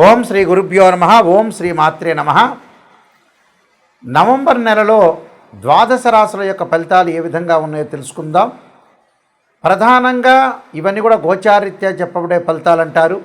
ఓం శ్రీ గురుభ్యో నమః. ఓం శ్రీ మాత్రే నమః. నవంబర్ నెలలో ద్వాదశ రాశుల యొక్క ఫలితాలు ఏ విధంగా ఉన్నాయో తెలుసుకుందాం. ప్రధానంగా ఇవన్నీ కూడా గోచారీత్యా చెప్పబడే ఫలితాలు అంటారు.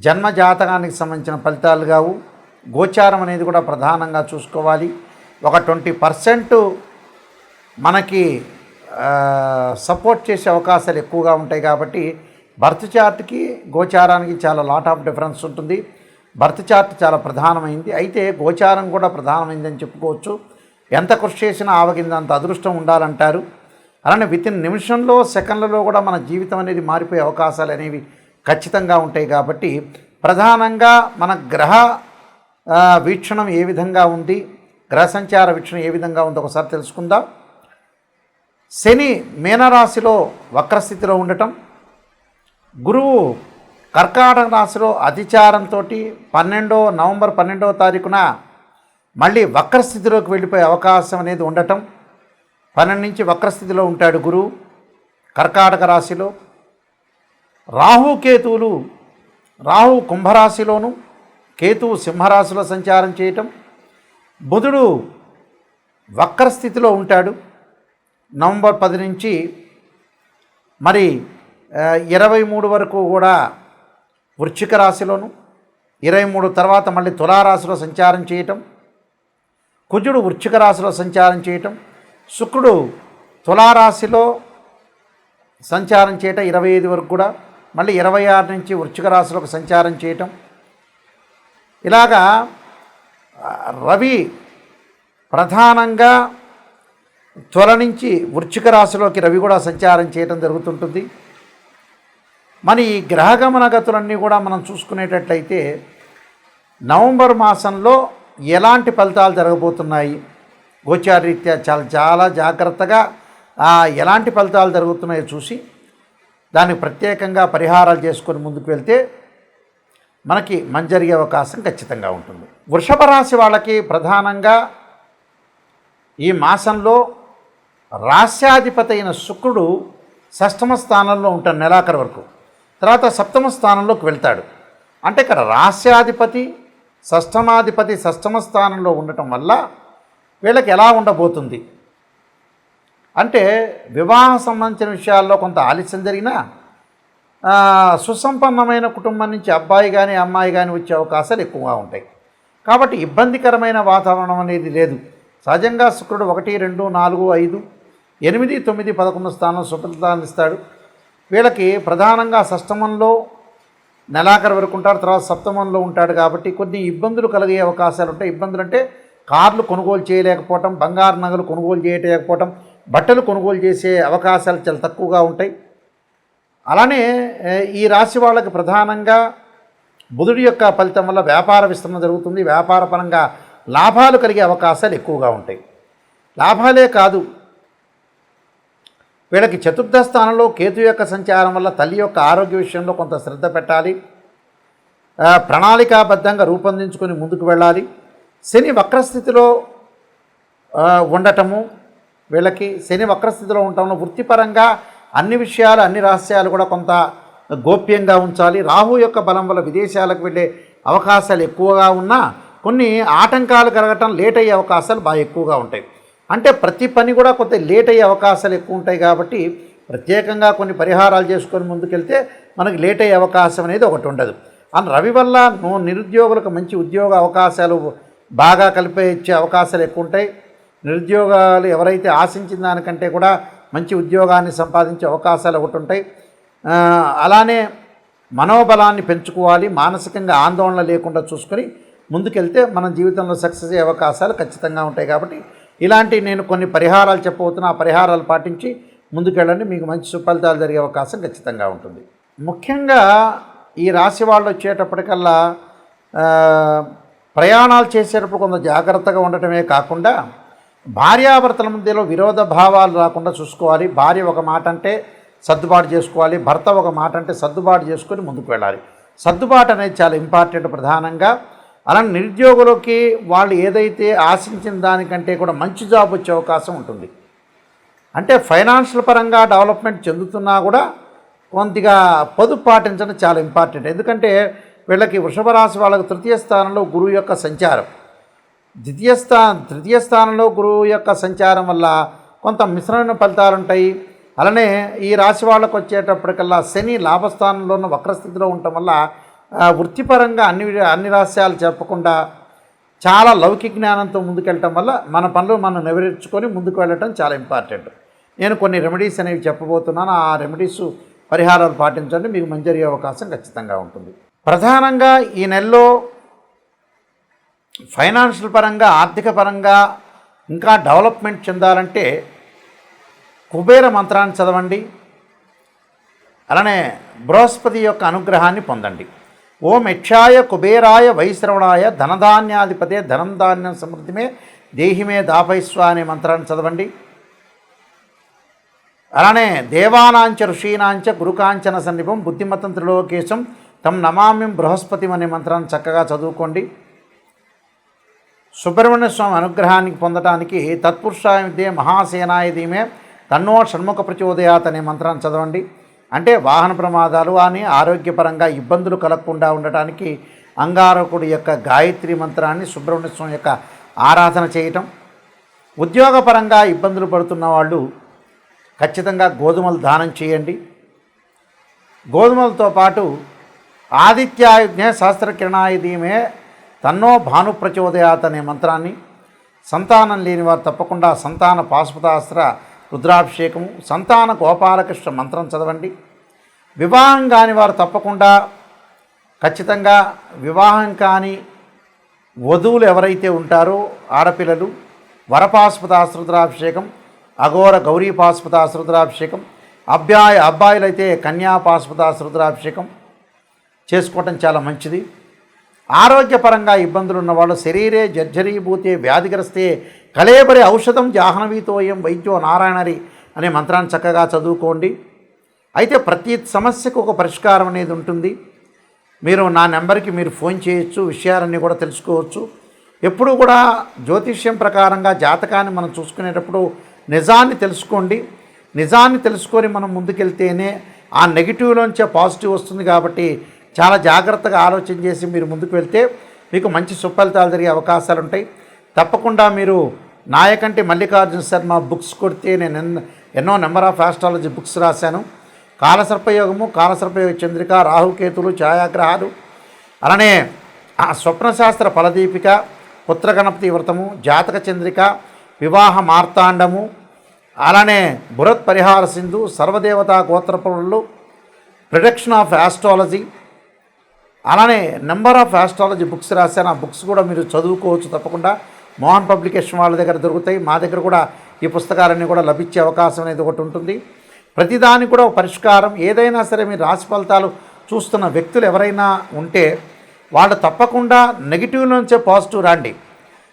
జన్మ జాతకానికి సంబంధించిన ఫలితాలు కావు. గోచారం అనేది కూడా ప్రధానంగా చూసుకోవాలి. ఒక 20% మనకి సపోర్ట్ చేసే అవకాశాలు ఎక్కువగా ఉంటాయి. కాబట్టి బర్త్ చార్ట్కి గోచారానికి చాలా లాట్ ఆఫ్ డిఫరెన్స్ ఉంటుంది. బర్త్ చార్ట్ చాలా ప్రధానమైంది, అయితే గోచారం కూడా ప్రధానమైందని చెప్పుకోవచ్చు. ఎంత కృషి చేసినా ఆవగిందంత అదృష్టం ఉండాలంటారు. అలానే వితిన్ నిమిషంలో సెకండ్లలో కూడా మన జీవితం అనేది మారిపోయే అవకాశాలు అనేవి ఖచ్చితంగా ఉంటాయి. కాబట్టి ప్రధానంగా మన గ్రహ వీక్షణం ఏ విధంగా ఉంది, గ్రహ సంచార వీక్షణం ఏ విధంగా ఉందో ఒకసారి తెలుసుకుందాం. శని మీనరాశిలో వక్రస్థితిలో ఉండటం, గురువు కర్కాటక రాశిలో అతిచారంతో నవంబర్ 12వ తారీఖున మళ్ళీ వక్రస్థితిలోకి వెళ్ళిపోయే అవకాశం అనేది ఉండటం. 12 నుంచి వక్రస్థితిలో ఉంటాడు గురువు కర్కాటక రాశిలో. రాహుకేతువులు, రాహు కుంభరాశిలోను, కేతువు సింహరాశిలో సంచారం చేయటం. బుధుడు వక్రస్థితిలో ఉంటాడు నవంబర్ 10 నుంచి మరి 23 వరకు కూడా వృశ్చిక రాశిలోను, 23 తర్వాత మళ్ళీ తులారాశిలో సంచారం చేయటం. కుజుడు వృశ్చిక రాశిలో సంచారం చేయటం, శుక్రుడు తులారాశిలో సంచారం చేయటం 25 వరకు కూడా, మళ్ళీ 26 నుంచి వృశ్చిక రాశిలోకి సంచారం చేయటం. ఇలాగా రవి ప్రధానంగా తుల నుంచి వృశ్చిక రాశిలోకి రవి కూడా సంచారం చేయటం జరుగుతుంటుంది. మరి ఈ గ్రహగమన గతులన్నీ కూడా మనం చూసుకునేటట్లయితే నవంబర్ మాసంలో ఎలాంటి ఫలితాలు జరగబోతున్నాయి, గోచారీత్యా చాలా జాగ్రత్తగా ఎలాంటి ఫలితాలు జరుగుతున్నాయో చూసి దానికి ప్రత్యేకంగా పరిహారాలు చేసుకొని ముందుకు వెళ్తే మనకి మంచి జరిగే అవకాశం ఖచ్చితంగా ఉంటుంది. వృషభ రాశి వాళ్ళకి ప్రధానంగా ఈ మాసంలో రాస్యాధిపతి అయిన శుక్రుడు షష్ఠమ స్థానంలో ఉంటాడు నెలాఖరు వరకు. తర్వాత సప్తమ స్థానంలోకి వెళ్తాడు. అంటే ఇక్కడ రాస్యాధిపతి షష్ఠమాధిపతి షష్ఠమ స్థానంలో ఉండటం వల్ల వీళ్ళకి ఎలా ఉండబోతుంది అంటే, వివాహ సంబంధించిన విషయాల్లో కొంత ఆలస్యం జరిగినా సుసంపన్నమైన కుటుంబం నుంచి అబ్బాయి కానీ అమ్మాయి కానీ వచ్చే అవకాశాలు ఎక్కువగా ఉంటాయి. కాబట్టి ఇబ్బందికరమైన వాతావరణం అనేది లేదు. సహజంగా శుక్రుడు 1, 2, 4, 5, 8, 9, 11 స్థానం శుభ్రతాన్ని ఇస్తాడు. వీళ్ళకి ప్రధానంగా షష్టమంలో నెలాఖరు వరకు ఉంటాడు, తర్వాత సప్తమంలో ఉంటాడు. కాబట్టి కొన్ని ఇబ్బందులు కలిగే అవకాశాలు ఉంటాయి. ఇబ్బందులు అంటే కార్లు కొనుగోలు చేయలేకపోవటం, బంగారు నగలు కొనుగోలు చేయలేకపోవటం, బట్టలు కొనుగోలు చేసే అవకాశాలు చాలా తక్కువగా ఉంటాయి. అలానే ఈ రాశి వాళ్ళకి ప్రధానంగా బుధుడి యొక్క ఫలితం వల్ల వ్యాపార విస్తరణ జరుగుతుంది. వ్యాపార పరంగా లాభాలు కలిగే అవకాశాలు ఎక్కువగా ఉంటాయి. లాభాలే కాదు, వీళ్ళకి చతుర్థ స్థానంలో కేతు యొక్క సంచారం వల్ల తల్లి యొక్క ఆరోగ్య విషయంలో కొంత శ్రద్ధ పెట్టాలి, ప్రణాళికాబద్ధంగా రూపొందించుకొని ముందుకు వెళ్ళాలి. శని వక్రస్థితిలో ఉండటము, వీళ్ళకి శని వక్రస్థితిలో ఉండటంలో వృత్తిపరంగా అన్ని విషయాలు అన్ని రహస్యాలు కూడా కొంత గోప్యంగా ఉంచాలి. రాహు యొక్క బలం వల్ల విదేశాలకు వెళ్ళే అవకాశాలు ఎక్కువగా ఉన్నా కొన్ని ఆటంకాలు కలగటం, లేట్ అయ్యే అవకాశాలు బాగా ఎక్కువగా ఉంటాయి. అంటే ప్రతి పని కూడా కొంత లేట్ అయ్యే అవకాశాలు ఎక్కువ ఉంటాయి. కాబట్టి ప్రత్యేకంగా కొన్ని పరిహారాలు చేసుకొని ముందుకెళ్తే మనకి లేట్ అయ్యే అవకాశం అనేది ఒకటి ఉండదు. అండ్ రవి వల్ల నిరుద్యోగులకు మంచి ఉద్యోగ అవకాశాలు బాగా ఇచ్చే అవకాశాలు ఎక్కువ ఉంటాయి. నిరుద్యోగాలు ఎవరైతే ఆశించిన దానికంటే కూడా మంచి ఉద్యోగాన్ని సంపాదించే అవకాశాలు ఒకటి ఉంటాయి. అలానే మనోబలాన్ని పెంచుకోవాలి, మానసికంగా ఆందోళన లేకుండా చూసుకొని ముందుకెళ్తే మన జీవితంలో సక్సెస్ అయ్యే అవకాశాలు ఖచ్చితంగా ఉంటాయి. కాబట్టి ఇలాంటి నేను కొన్ని పరిహారాలు చెప్పబోతున్నా, ఆ పరిహారాలు పాటించి ముందుకెళ్ళండి, మీకు మంచి సుఫలితాలు జరిగే అవకాశం ఖచ్చితంగా ఉంటుంది. ముఖ్యంగా ఈ రాశి వాళ్ళు వచ్చేటప్పటికల్లా ప్రయాణాలు చేసేటప్పుడు కొంత జాగ్రత్తగా ఉండటమే కాకుండా భార్యాభర్తల మధ్యలో విరోధ భావాలు రాకుండా చూసుకోవాలి. భార్య ఒక మాట అంటే సర్దుబాటు చేసుకోవాలి, భర్త ఒక మాట అంటే సర్దుబాటు చేసుకొని ముందుకు వెళ్ళాలి. సర్దుబాటు అనేది చాలా ఇంపార్టెంట్ ప్రధానంగా. అలానే నిరుద్యోగులకి వాళ్ళు ఏదైతే ఆశించిన దానికంటే కూడా మంచి జాబ్ వచ్చే అవకాశం ఉంటుంది. అంటే ఫైనాన్షియల్ పరంగా డెవలప్మెంట్ చెందుతున్నా కూడా కొద్దిగా పొదుపు పాటించడం చాలా ఇంపార్టెంట్. ఎందుకంటే వీళ్ళకి వృషభ రాశి వాళ్ళకి తృతీయ స్థానంలో గురువు యొక్క సంచారం, తృతీయ స్థానంలో గురువు యొక్క సంచారం వల్ల కొంత మిశ్రమైన ఫలితాలు ఉంటాయి. అలానే ఈ రాశి వాళ్ళకు వచ్చేటప్పటికల్లా శని లాభస్థానంలో ఉన్న వక్రస్థితిలో ఉండటం వల్ల వృత్తిపరంగా అన్ని రహస్యాలు చెప్పకుండా చాలా లౌకిక జ్ఞానంతో ముందుకెళ్ళటం వల్ల మన పనులు మనం నెరవేర్చుకొని ముందుకు వెళ్ళటం చాలా ఇంపార్టెంట్. నేను కొన్ని రెమెడీస్ అనేవి చెప్పబోతున్నాను. ఆ రెమెడీస్ పరిహారాలు పాటించండి, మీకు మంచి జరిగే అవకాశం ఖచ్చితంగా ఉంటుంది. ప్రధానంగా ఈ నెలలో ఫైనాన్షియల్ పరంగా, ఆర్థిక పరంగా ఇంకా డెవలప్మెంట్ చెందాలంటే కుబేర మంత్రాన్ని చదవండి. అలానే బృహస్పతి యొక్క అనుగ్రహాన్ని పొందండి. ఓం యక్షాయ కుబేరాయ వైశ్రవణాయ ధనధాన్యాధిపతే ధనం ధాన్యం సమృద్ధిమే దేహిమే దాపైస్వ అనే మంత్రాన్ని చదవండి. అలానే దేవానాంచ ఋషీనాంచ గురుకాంచన సన్నిపం బుద్ధిమతం త్రిలోకేశం తం నమామ్యం బృహస్పతి అనే మంత్రాన్ని చక్కగా చదువుకోండి. సుబ్రహ్మణ్య స్వామి అనుగ్రహానికి పొందడానికి తత్పురుషాయ విద్యే మహాసేనాయ ధీమే తన్నో షణ్ముఖ ప్రచోదయాత్ అనే మంత్రాన్ని చదవండి. అంటే వాహన ప్రమాదాలు అని ఆరోగ్యపరంగా ఇబ్బందులు కలగకుండా ఉండటానికి అంగారకుడి యొక్క గాయత్రి మంత్రాన్ని సుబ్రహ్మణ్య స్వామి యొక్క ఆరాధన చేయటం. ఉద్యోగపరంగా ఇబ్బందులు పడుతున్న వాళ్ళు ఖచ్చితంగా గోధుమలు దానం చేయండి. గోధుమలతో పాటు ఆదిత్యాయుజ్ఞ సహస్రకిరణాయ ధీమే తన్నో భాను ప్రచోదయాత్ అనే మంత్రాన్ని, సంతానం లేని వారు తప్పకుండా సంతాన పాశుపతాస్త్ర రుద్రాభిషేకము, సంతాన గోపాలకృష్ణ మంత్రం చదవండి. వివాహం కాని వారు తప్పకుండా ఖచ్చితంగా వివాహం కాని వధువులు ఎవరైతే ఉంటారో ఆడపిల్లలు వరపాశుపతాస్త్ర రుద్రాభిషేకం, అఘోర గౌరీ పాశుపతాస్త్ర రుద్రాభిషేకం, అబ్బాయిలైతే కన్యా పాశుపతాస్త్ర రుద్రాభిషేకం చేసుకోవటం చాలా మంచిది. ఆరోగ్యపరంగా ఇబ్బందులు ఉన్నవాళ్ళు శరీరే జర్జరీభూతే వ్యాధిగ్రస్తే కళేబరి ఔషధం జాహ్నవీతోయం వైద్యో నారాయణరి అనే మంత్రాన్ని చక్కగా చదువుకోండి. అయితే ప్రతి సమస్యకు ఒక పరిష్కారం అనేది ఉంటుంది. మీరు నా నెంబర్కి మీరు ఫోన్ చేయొచ్చు, విషయాలన్నీ కూడా తెలుసుకోవచ్చు. ఎప్పుడు కూడా జ్యోతిష్యం ప్రకారంగా జాతకాన్ని మనం చూసుకునేటప్పుడు నిజాన్ని తెలుసుకోండి. నిజాన్ని తెలుసుకొని మనం ముందుకెళ్తేనే ఆ నెగిటివ్లోంచే పాజిటివ్ వస్తుంది. కాబట్టి చాలా జాగ్రత్తగా ఆలోచన చేసి మీరు ముందుకు వెళ్తే మీకు మంచి సుఫలితాలు జరిగే అవకాశాలు ఉంటాయి. తప్పకుండా మీరు నాయకంటి మల్లికార్జున శర్మ బుక్స్ కొడితే నేను ఎన్నో నెంబర్ ఆఫ్ ఆస్ట్రాలజీ బుక్స్ రాశాను. కాలసర్పయోగము, కాలసర్పయోగ చంద్రిక, రాహుకేతులు, ఛాయాగ్రహాలు, అలానే స్వప్నశాస్త్ర ఫలదీపిక, పుత్రగణపతి వ్రతము, జాతక చంద్రిక, వివాహ మార్తాండము, అలానే బృహత్ పరిహార సింధు, సర్వదేవతా గోత్రపురులు, ప్రిడిక్షన్ ఆఫ్ ఆస్ట్రాలజీ, అలానే నెంబర్ ఆఫ్ ఆస్ట్రాలజీ బుక్స్ రాశాను. ఆ బుక్స్ కూడా మీరు చదువుకోవచ్చు. తప్పకుండా మోహన్ పబ్లికేషన్ వాళ్ళ దగ్గర దొరుకుతాయి. మా దగ్గర కూడా ఈ పుస్తకాలన్నీ కూడా లభించే అవకాశం అనేది ఒకటి ఉంటుంది. ప్రతిదానికి కూడా ఒక పరిష్కారం. ఏదైనా సరే మీరు రాశి ఫలితాలు చూస్తున్న వ్యక్తులు ఎవరైనా ఉంటే వాళ్ళు తప్పకుండా నెగిటివ్ నుంచే పాజిటివ్ రండి.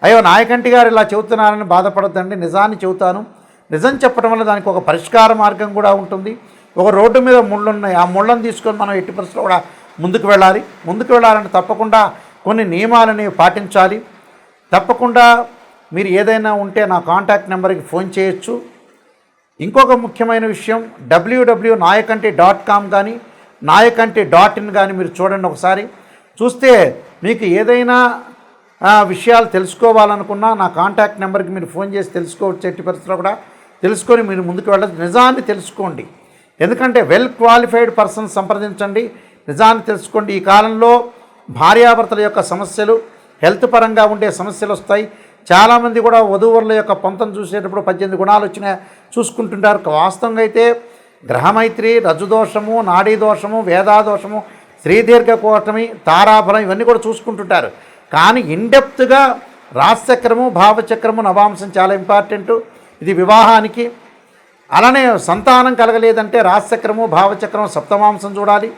అయ్యో నాయకంటి గారు ఇలా చెబుతున్నారని బాధపడద్దండి. నిజాన్ని చెబుతాను. నిజం చెప్పడం వల్ల దానికి ఒక పరిష్కార మార్గం కూడా ఉంటుంది. ఒక రోడ్డు మీద ముళ్ళు ఉన్నాయి. ఆ ముళ్ళను తీసుకొని మనం ఎట్టి పరిస్థితుల్లో కూడా ముందుకు వెళ్ళాలి. ముందుకు వెళ్ళాలంటే తప్పకుండా కొన్ని నియమాలని పాటించాలి. తప్పకుండా మీరు ఏదైనా ఉంటే నా కాంటాక్ట్ నెంబర్కి ఫోన్ చేయొచ్చు. ఇంకొక ముఖ్యమైన విషయం, www.nayakanti.com కానీ nayakanti.in కానీ మీరు చూడండి. ఒకసారి చూస్తే మీకు ఏదైనా విషయాలు తెలుసుకోవాలనుకున్నా నా కాంటాక్ట్ నెంబర్కి మీరు ఫోన్ చేసి తెలుసుకోవచ్చు. ఎట్టి పరిస్థితుల్లో కూడా తెలుసుకొని మీరు ముందుకు వెళ్ళచ్చు. నిజాన్ని తెలుసుకోండి. ఎందుకంటే వెల్ క్వాలిఫైడ్ పర్సన్ సంప్రదించండి. నిజాన్ని తెలుసుకోండి. ఈ కాలంలో భార్యాభర్తల యొక్క సమస్యలు, హెల్త్ పరంగా ఉండే సమస్యలు వస్తాయి. చాలామంది కూడా వధూవరుల యొక్క పొంతం చూసేటప్పుడు 18 గుణాలు వచ్చినా చూసుకుంటుంటారు. వాస్తవంగా అయితే గ్రహమైత్రి, రజుదోషము, నాడీ దోషము, వేదాదోషము, శ్రీదీర్ఘకోటమి, తారాఫలం ఇవన్నీ కూడా చూసుకుంటుంటారు. కానీ ఇన్డెప్త్గా రాశిచక్రము, భావచక్రము, నవాంశం చాలా ఇంపార్టెంటు. ఇది వివాహానికి. అలానే సంతానం కలగలేదంటే రాశిచక్రము, భావచక్రము, సప్తమాంశం చూడాలి.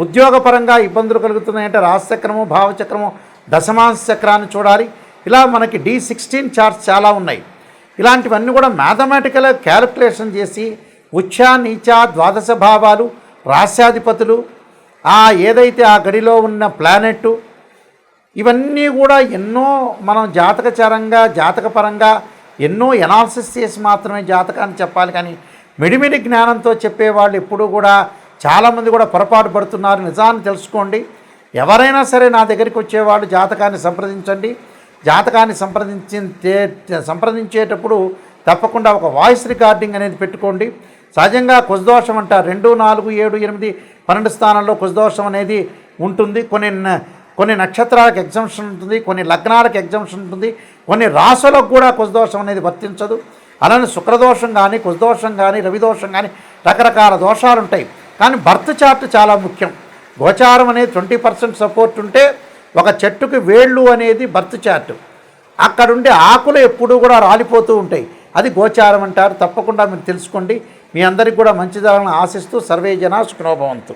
ఉద్యోగపరంగా ఇబ్బందులు కలుగుతున్నాయంటే రాశిచక్రము, భావచక్రము, దశమాంశ చక్రాన్ని చూడాలి. ఇలా మనకి D16 చార్ట్స్ చాలా ఉన్నాయి. ఇలాంటివన్నీ కూడా మ్యాథమెటికల్ క్యాలిక్యులేషన్ చేసి ఉచ్చ, నీచ, ద్వాదశ భావాలు, రాశ్యాధిపతులు, ఏదైతే ఆ గడిలో ఉన్న ప్లానెట్, ఇవన్నీ కూడా ఎన్నో మనం జాతకపరంగా ఎన్నో ఎనాలిసిస్ చేసి మాత్రమే జాతకాన్ని చెప్పాలి. కానీ మిడిమిడి జ్ఞానంతో చెప్పేవాళ్ళు ఎప్పుడూ కూడా చాలామంది కూడా పొరపాటు పడుతున్నారు. నిజాన్ని తెలుసుకోండి. ఎవరైనా సరే నా దగ్గరికి వచ్చేవాళ్ళు జాతకాన్ని సంప్రదించండి. జాతకాన్ని సంప్రదించేటప్పుడు తప్పకుండా ఒక వాయిస్ రికార్డింగ్ అనేది పెట్టుకోండి. సహజంగా కుజదోషం అంటారు 2, 4, 7, 8, 12 స్థానాల్లో కుజదోషం అనేది ఉంటుంది. కొన్ని నక్షత్రాలకు ఎగ్జంప్షన్ ఉంటుంది, కొన్ని లగ్నాలకు ఎగ్జంప్షన్ ఉంటుంది, కొన్ని రాసులకు కూడా కుజదోషం అనేది వర్తించదు. అలానే శుక్రదోషం కానీ, కుజదోషం కానీ, రవిదోషం కానీ రకరకాల దోషాలు ఉంటాయి. కానీ బర్త్ చార్ట్ చాలా ముఖ్యం. గోచారం అనేది 20% సపోర్ట్ ఉంటే ఒక చెట్టుకి వేళ్ళు అనేది బర్త్ చార్ట్. అక్కడుండే ఆకులు ఎప్పుడూ కూడా రాలిపోతూ ఉంటాయి. అది గోచారం అంటారు. తప్పకుండా మీరు తెలుసుకోండి. మీ అందరికీ కూడా మంచి జరగాలని ఆశిస్తూ సర్వే జనా సుఖినో భవంతు.